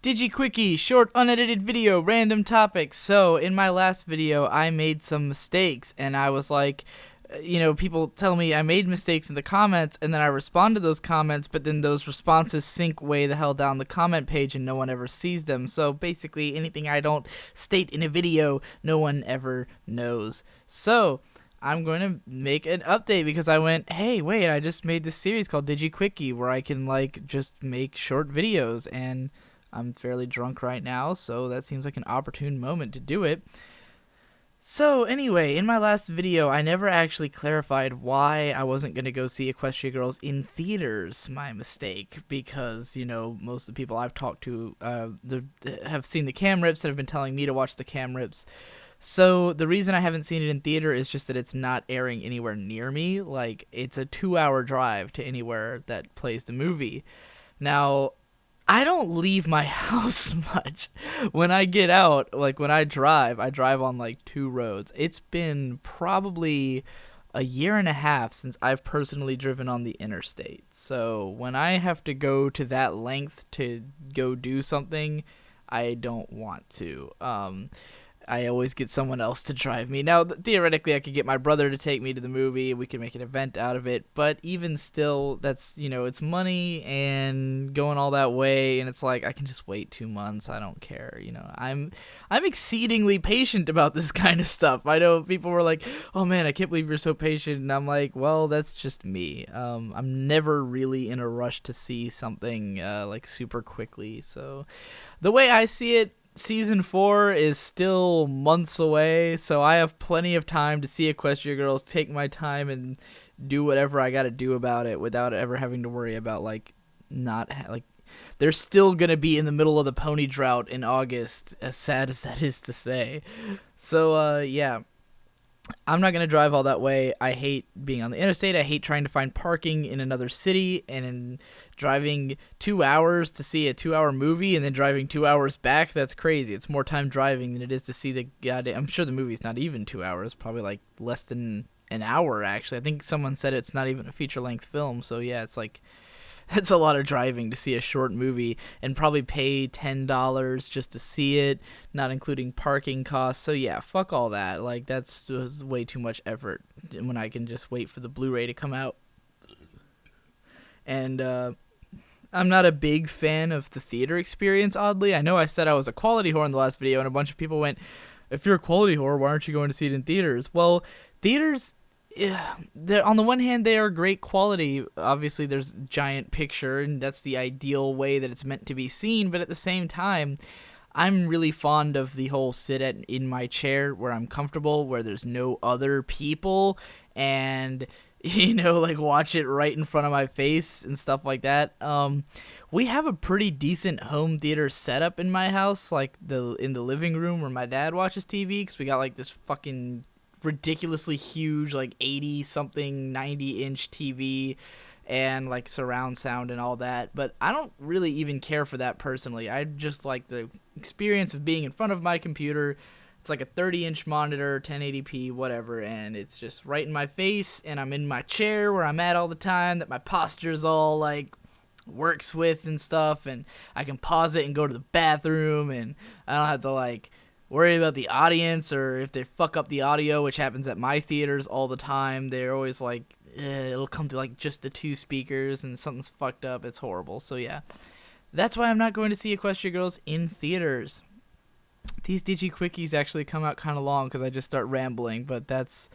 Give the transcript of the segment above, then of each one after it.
DIGIQUICKIE, short unedited video, random topics. So, in my last video, I made some mistakes, and I was like, people tell me I made mistakes in the comments, and then I respond to those comments, but then those responses sink way the hell down the comment page, and no one ever sees them. So, basically, anything I don't state in a video, no one ever knows. So, I'm going to make an update because I went, hey, wait, I just made this series called DIGIQUICKIE where I can, just make short videos, and I'm fairly drunk right now, so that seems like an opportune moment to do it. So anyway, in my last video, I never actually clarified why I wasn't going to go see Equestria Girls in theaters. My mistake, because, most of the people I've talked to have seen the cam rips and have been telling me to watch the cam rips. So the reason I haven't seen it in theater is just that it's not airing anywhere near me. Like, it's a 2-hour drive to anywhere that plays the movie. Now, I don't leave my house much. When I get out, when I drive on 2 roads. It's been probably a year and a half since I've personally driven on the interstate. So when I have to go to that length to go do something, I don't want to. I always get someone else to drive me. Now, theoretically, I could get my brother to take me to the movie. We could make an event out of it. But even still, that's, it's money and going all that way. And it's like, I can just wait 2 months. I don't care. I'm exceedingly patient about this kind of stuff. I know people were like, oh, man, I can't believe you're so patient. And I'm like, well, that's just me. I'm never really in a rush to see something super quickly. So the way I see it, Season 4 is still months away, so I have plenty of time to see Equestria Girls, take my time, and do whatever I gotta do about it without ever having to worry about, they're still gonna be in the middle of the pony drought in August, as sad as that is to say. So, yeah. I'm not going to drive all that way. I hate being on the interstate. I hate trying to find parking in another city and in driving 2 hours to see a 2-hour movie and then driving 2 hours back. That's crazy. It's more time driving than it is to see the goddamn... I'm sure the movie's not even 2 hours. Probably less than an hour, actually. I think someone said it's not even a feature-length film. So, yeah, it's that's a lot of driving to see a short movie and probably pay $10 just to see it, not including parking costs. So yeah, fuck all that. That's way too much effort when I can just wait for the Blu-ray to come out. And I'm not a big fan of the theater experience, oddly. I know I said I was a quality whore in the last video, and a bunch of people went, if you're a quality whore, why aren't you going to see it in theaters? Well, theaters... Yeah, on the one hand, they are great quality. Obviously, there's giant picture, and that's the ideal way that it's meant to be seen. But at the same time, I'm really fond of the whole in my chair where I'm comfortable, where there's no other people, and watch it right in front of my face and stuff like that. We have a pretty decent home theater setup in my house, in the living room where my dad watches TV, because we got this fucking ridiculously huge 80 something 90-inch TV and surround sound and all that, but I don't really even care for that personally. I just like the experience of being in front of my computer. It's like a 30-inch monitor, 1080p, whatever, and it's just right in my face, and I'm in my chair where I'm at all the time, that my posture's all works with and stuff, and I can pause it and go to the bathroom, and I don't have to worry about the audience or if they fuck up the audio, which happens at my theaters all the time. They're always it'll come to just the 2 speakers and something's fucked up. It's horrible. So yeah, that's why I'm not going to see Equestria Girls in theaters. These DIGIQUICKIEs actually come out kind of long because I just start rambling, but that's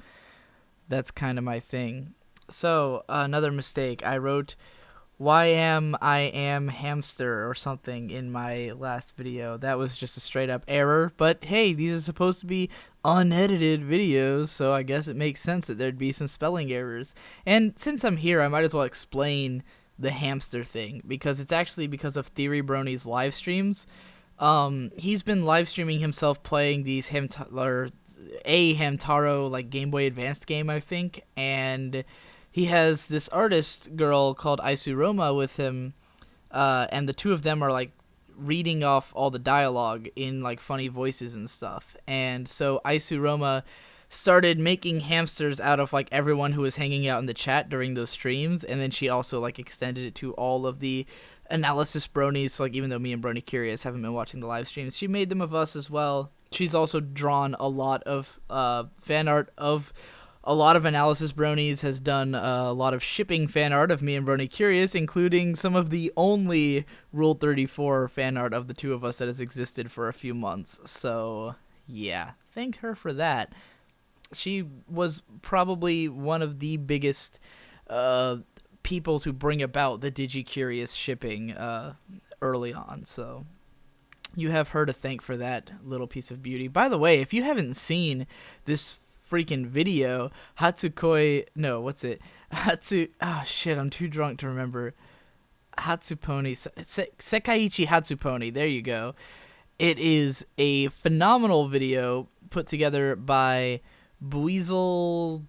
kind of my thing. So another mistake. I wrote I am Hamster or something in my last video. That was just a straight up error, but hey, these are supposed to be unedited videos, so I guess it makes sense that there'd be some spelling errors. And since I'm here, I might as well explain the hamster thing, because it's actually because of Theory Brony's live streams. He's been live streaming himself playing these Hamtaro Game Boy Advanced game, I think, and he has this artist girl called Isuroma with him, and the two of them are reading off all the dialogue in funny voices and stuff. And so Isuroma started making hamsters out of everyone who was hanging out in the chat during those streams, and then she also extended it to all of the analysis bronies. Like, even though me and Brony Curious haven't been watching the live streams, she made them of us as well. She's also drawn a lot of fan art of a lot of analysis bronies, has done a lot of shipping fan art of me and Brony Curious, including some of the only Rule 34 fan art of the two of us that has existed for a few months. So, yeah, thank her for that. She was probably one of the biggest people to bring about the DIGIQUICKIE shipping early on, so you have her to thank for that little piece of beauty. By the way, if you haven't seen this freaking video, I'm too drunk to remember. Hatsupony, Sekaiichi Hatsupony, there you go. It is a phenomenal video put together by Buizel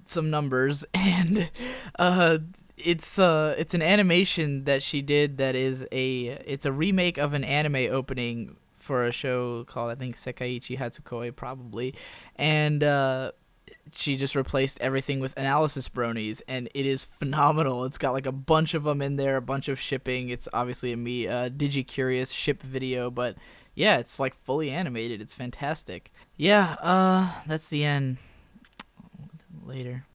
some numbers, and it's an animation that she did that is it's a remake of an anime opening for a show called, I think, Sekaiichi Hatsukoi, probably, and she just replaced everything with analysis bronies, and it is phenomenal. It's got like a bunch of them in there, a bunch of shipping. It's obviously a me DigiCurious ship video, but yeah, it's like fully animated. It's fantastic. Yeah, that's the end. Later.